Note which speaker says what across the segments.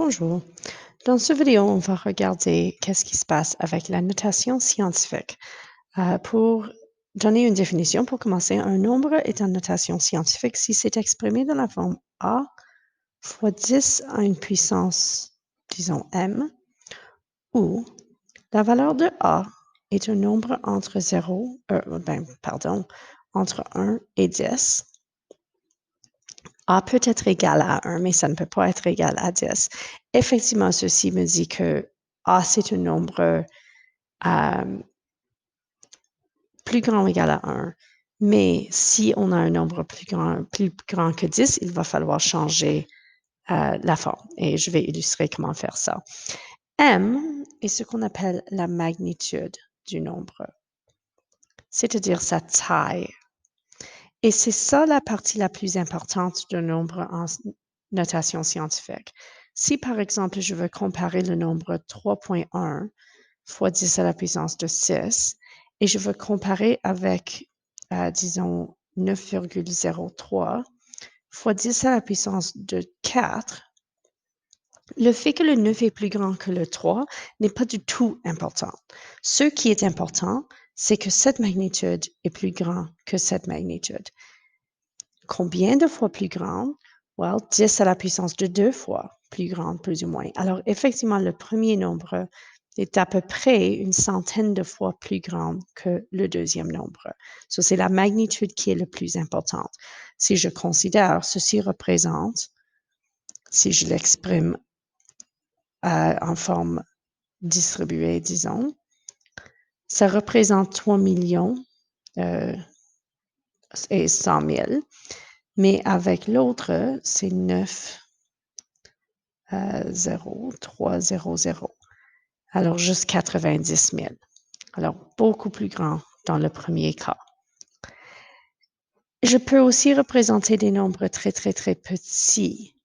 Speaker 1: Bonjour. Dans cette vidéo, on va regarder qu'est-ce qui se passe avec la notation scientifique. Pour donner une définition, pour commencer, un nombre est en notation scientifique si c'est exprimé dans la forme a fois 10 à une puissance, disons m, ou la valeur de a est un nombre entre entre 1 et 10. A peut être égal à 1, mais ça ne peut pas être égal à 10. Effectivement, ceci me dit que A, c'est un nombre plus grand ou égal à 1. Mais si on a un nombre plus grand que 10, il va falloir changer la forme. Et je vais illustrer comment faire ça. M est ce qu'on appelle la magnitude du nombre, c'est-à-dire sa taille. Et c'est ça la partie la plus importante d'un nombre en notation scientifique. Si, par exemple, je veux comparer le nombre 3,1 fois 10 à la puissance de 6 et je veux comparer avec, disons, 9,03 fois 10 à la puissance de 4, le fait que le 9 est plus grand que le 3 n'est pas du tout important. Ce qui est important, c'est que cette magnitude est plus grande que cette magnitude. Combien de fois plus grande? Well, 10 à la puissance de 2 fois plus grande, plus ou moins. Alors, effectivement, le premier nombre est à peu près une centaine de fois plus grand que le deuxième nombre. So, c'est la magnitude qui est le plus importante. Si je considère, ceci représente, si je l'exprime en forme distribuée, disons, ça représente 3 millions et 100 000. Mais avec l'autre, c'est 9, 0, 3, 0, 0. Alors, juste 90 000. Alors, beaucoup plus grand dans le premier cas. Je peux aussi représenter des nombres très, très, très petits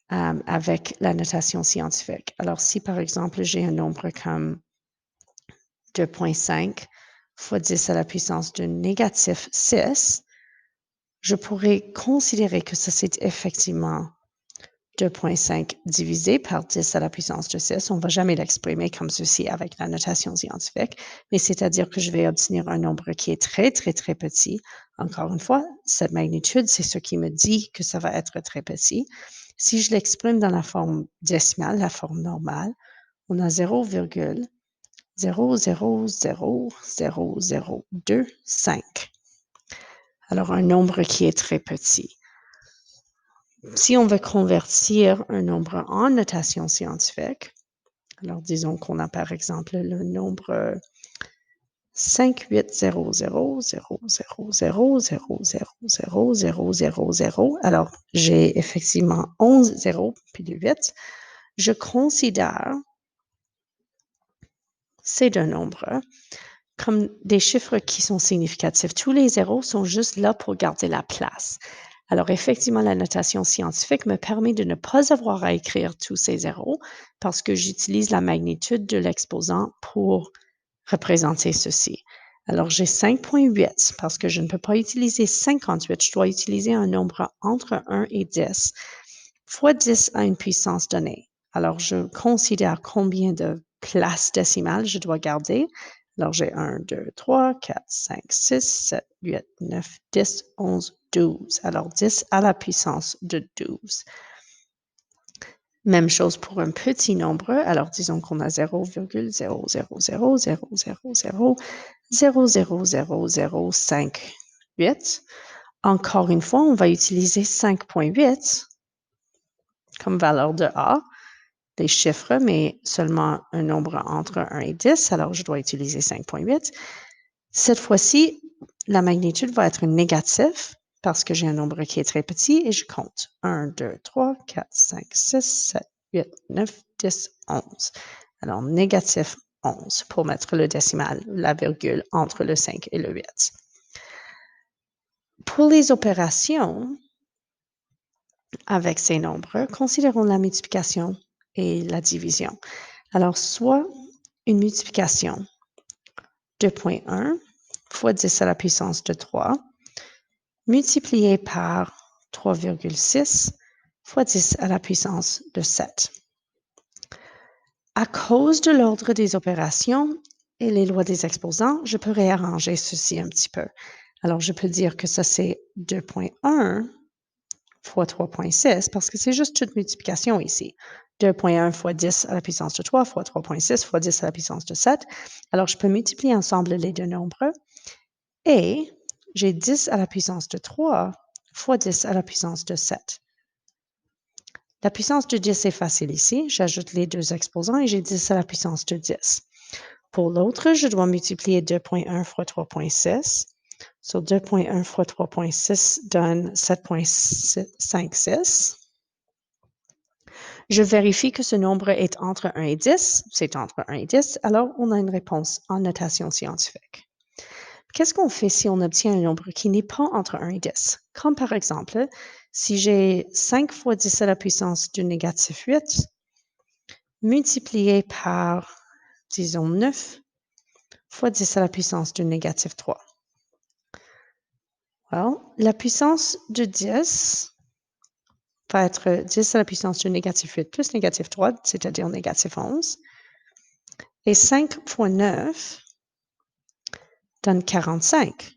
Speaker 1: avec la notation scientifique. Alors, si par exemple, j'ai un nombre comme 2,5 fois 10 à la puissance de négatif 6, je pourrais considérer que ça, c'est effectivement 2,5 divisé par 10 à la puissance de 6. On ne va jamais l'exprimer comme ceci avec la notation scientifique, mais c'est-à-dire que je vais obtenir un nombre qui est très, très, très petit. Encore une fois, cette magnitude, c'est ce qui me dit que ça va être très petit. Si je l'exprime dans la forme décimale, la forme normale, on a 0,0000025. Alors, un nombre qui est très petit. Si on veut convertir un nombre en notation scientifique, alors disons qu'on a par exemple le nombre 58000000000000. Alors, j'ai effectivement 11 zéros puis du 8. Je considère ces deux nombres comme des chiffres qui sont significatifs. Tous les zéros sont juste là pour garder la place. Alors, effectivement, la notation scientifique me permet de ne pas avoir à écrire tous ces zéros parce que j'utilise la magnitude de l'exposant pour représenter ceci. Alors, j'ai 5,8 parce que je ne peux pas utiliser 58. Je dois utiliser un nombre entre 1 et 10 fois 10 à une puissance donnée. Alors, je considère combien de places décimales je dois garder. Alors, j'ai 1, 2, 3, 4, 5, 6, 7, 8, 9, 10, 11, 12. Alors, 10 à la puissance de 12. Même chose pour un petit nombre. Alors, disons qu'on a 0,000000000000058. Encore une fois, on va utiliser 5,8 comme valeur de A, des chiffres, mais seulement un nombre entre 1 et 10. Alors, je dois utiliser 5,8. Cette fois-ci, la magnitude va être négative parce que j'ai un nombre qui est très petit et je compte. 1, 2, 3, 4, 5, 6, 7, 8, 9, 10, 11. Alors, négatif 11 pour mettre le décimal, la virgule entre le 5 et le 8. Pour les opérations avec ces nombres, considérons la multiplication et la division. Alors, soit une multiplication 2,1 fois 10 à la puissance de 3 multiplié par 3,6 fois 10 à la puissance de 7. À cause de l'ordre des opérations et les lois des exposants, je peux réarranger ceci un petit peu. Alors, je peux dire que ça, c'est 2.1 fois 3.6 parce que c'est juste une multiplication ici. 2.1 fois 10 à la puissance de 3 fois 3.6 fois 10 à la puissance de 7. Alors, je peux multiplier ensemble les deux nombres et j'ai 10 à la puissance de 3 fois 10 à la puissance de 7. La puissance de 10 est facile ici. J'ajoute les deux exposants et j'ai 10 à la puissance de 10. Pour l'autre, je dois multiplier 2.1 fois 3.6. So 2.1 fois 3.6 donne 7.56. Je vérifie que ce nombre est entre 1 et 10. C'est entre 1 et 10. Alors, on a une réponse en notation scientifique. Qu'est-ce qu'on fait si on obtient un nombre qui n'est pas entre 1 et 10? Comme par exemple, si j'ai 5 fois 10 à la puissance du négatif 8 multiplié par, disons, 9 fois 10 à la puissance du négatif 3. Well, la puissance de 10 va être 10 à la puissance du négatif 8 plus négatif 3, c'est-à-dire négatif 11. Et 5 fois 9 donne 45.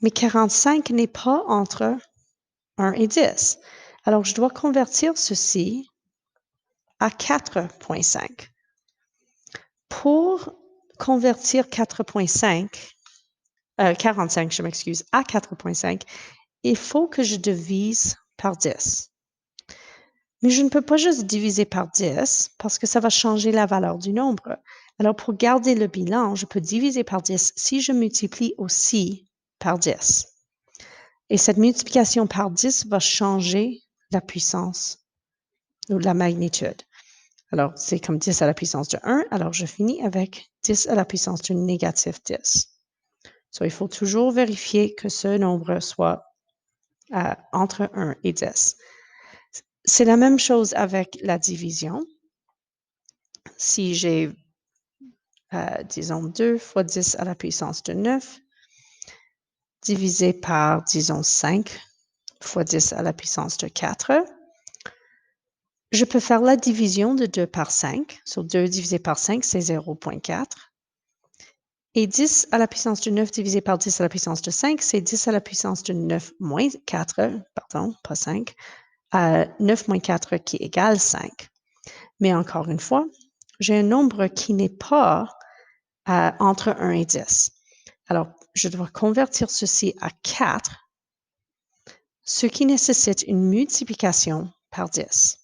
Speaker 1: Mais 45 n'est pas entre 1 et 10. Alors, je dois convertir ceci à 4.5. Pour convertir 45, je m'excuse, à 4.5, il faut que je divise par 10. Mais je ne peux pas juste diviser par 10 parce que ça va changer la valeur du nombre. Alors, pour garder le bilan, je peux diviser par 10 si je multiplie aussi par 10. Et cette multiplication par 10 va changer la puissance ou la magnitude. Alors, c'est comme 10 à la puissance de 1. Alors, je finis avec 10 à la puissance du négatif 10. So, il faut toujours vérifier que ce nombre soit entre 1 et 10. C'est la même chose avec la division. Si j'ai, disons, 2 fois 10 à la puissance de 9, divisé par, disons, 5 fois 10 à la puissance de 4, je peux faire la division de 2 par 5. So, 2 divisé par 5, c'est 0.4. Et 10 à la puissance de 9 divisé par 10 à la puissance de 5, c'est 10 à la puissance de 9 moins 4, pardon, pas 5, 9 moins 4 qui égale 5. Mais encore une fois, j'ai un nombre qui n'est pas entre 1 et 10. Alors, je dois convertir ceci à 4, ce qui nécessite une multiplication par 10.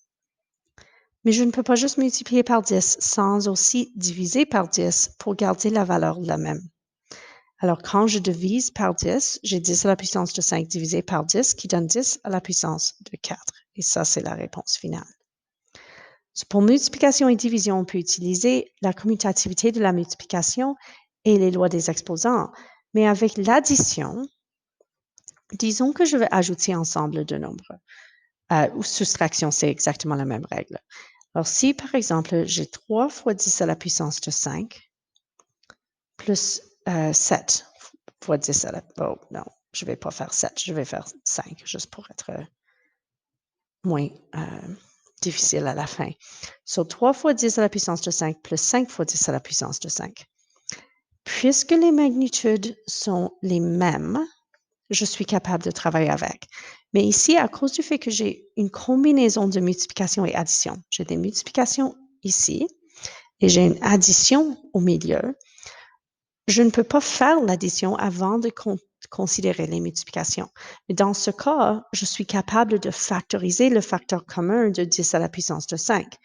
Speaker 1: Mais je ne peux pas juste multiplier par 10 sans aussi diviser par 10 pour garder la valeur la même. Alors, quand je divise par 10, j'ai 10 à la puissance de 5 divisé par 10 qui donne 10 à la puissance de 4. Et ça, c'est la réponse finale. Pour multiplication et division, on peut utiliser la commutativité de la multiplication et les lois des exposants. Mais avec l'addition, disons que je vais ajouter ensemble deux nombres. Ou soustraction, c'est exactement la même règle. Alors, si par exemple, j'ai 3 fois 10 à la puissance de 5 plus 7 fois 10 à la... Oh non, je ne vais pas faire 7, je vais faire 5, juste pour être moins difficile à la fin. So, 3 fois 10 à la puissance de 5 plus 5 fois 10 à la puissance de 5. Puisque les magnitudes sont les mêmes, je suis capable de travailler avec. Mais ici, à cause du fait que j'ai une combinaison de multiplication et addition, j'ai des multiplications ici et j'ai une addition au milieu, je ne peux pas faire l'addition avant de considérer les multiplications. Mais dans ce cas, je suis capable de factoriser le facteur commun de 10 à la puissance de 5.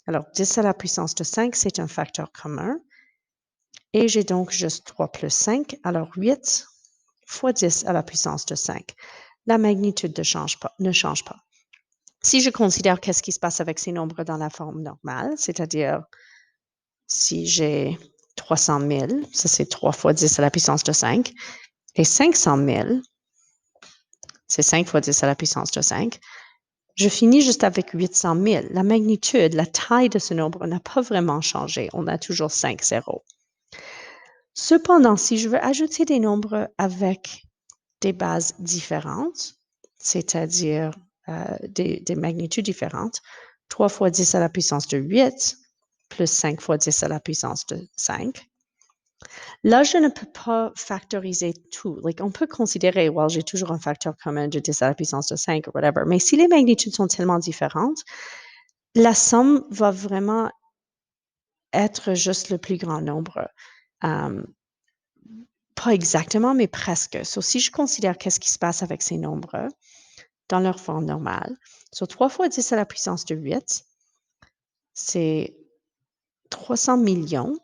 Speaker 1: Alors, 10 à la puissance de 5, c'est un facteur commun. Et j'ai donc juste 3 plus 5, alors 8 fois 10 à la puissance de 5. La magnitude ne change pas. Si je considère qu'est-ce qui se passe avec ces nombres dans la forme normale, c'est-à-dire si j'ai 300 000, ça c'est 3 fois 10 à la puissance de 5, et 500 000, c'est 5 fois 10 à la puissance de 5, je finis juste avec 800 000. La magnitude, la taille de ce nombre n'a pas vraiment changé. On a toujours 5 zéros. Cependant, si je veux ajouter des nombres avec des bases différentes, c'est-à-dire des magnitudes différentes, 3 fois 10 à la puissance de 8 plus 5 fois 10 à la puissance de 5. Là, je ne peux pas factoriser tout. Like, on peut considérer, well, j'ai toujours un facteur commun de 10 à la puissance de 5 ou whatever. Mais si les magnitudes sont tellement différentes, la somme va vraiment être juste le plus grand nombre. Pas exactement, mais presque. So, si je considère qu'est-ce qui se passe avec ces nombres dans leur forme normale, so 3 fois 10 à la puissance de 8, c'est 300 millions.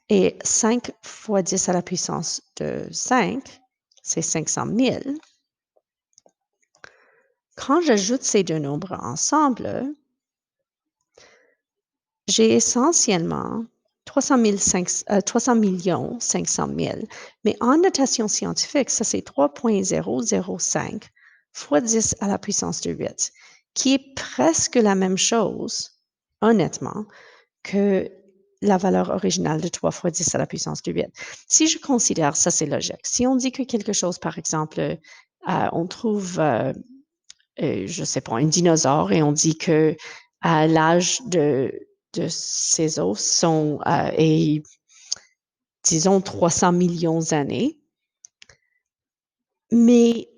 Speaker 1: Et 5 fois 10 à la puissance de 5, c'est 500 000. Quand j'ajoute ces deux nombres ensemble, j'ai essentiellement 300 millions 500 000. Mais en notation scientifique, ça c'est 3,005 fois 10 à la puissance de 8, qui est presque la même chose, honnêtement, que la valeur originale de 3 fois 10 à la puissance de 8. Si je considère, ça c'est logique, si on dit que quelque chose, par exemple, on trouve, je ne sais pas, un dinosaure et on dit que l'âge de ses os est, disons, 300 millions d'années, mais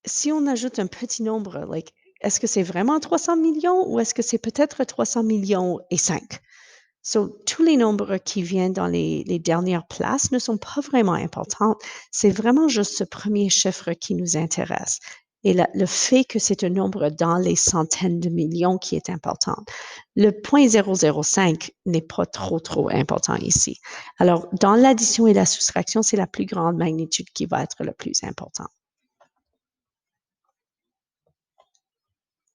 Speaker 1: si on ajoute un petit nombre, like, est-ce que c'est vraiment 300 millions ou est-ce que c'est peut-être 300 millions et 5? So, tous les nombres qui viennent dans les dernières places ne sont pas vraiment importants. C'est vraiment juste ce premier chiffre qui nous intéresse. Et le fait que c'est un nombre dans les centaines de millions qui est important. Le 0,005 n'est pas trop important ici. Alors, dans l'addition et la soustraction, c'est la plus grande magnitude qui va être le plus important.